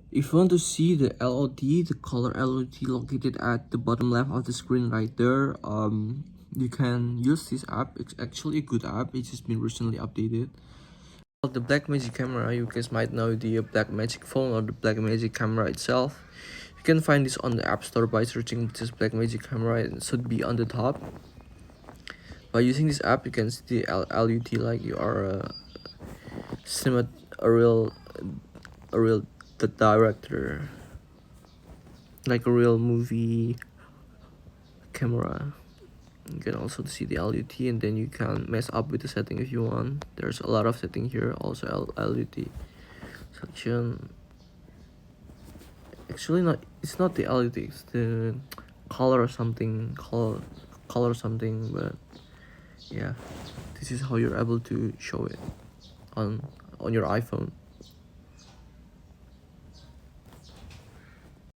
If you want to see the LOD, the color LOD located at the bottom left of the screen right there, you can use this app. It's actually a good app. It's just been recently updated. The Blackmagic camera, you guys might know the Blackmagic phone or the Blackmagic camera itself. You can find this on the App Store by searching this Blackmagic camera. It should be on the top. By using this app, you can see the LUT like you are a real the director, like a real movie camera. You can also see the LUT, and then you can mess up with the setting if you want. There's a lot of setting here. Also LUT section. Actually, not. It's not the LUT. It's the color or something. Color something. But yeah, this is how you're able to show it on your iPhone.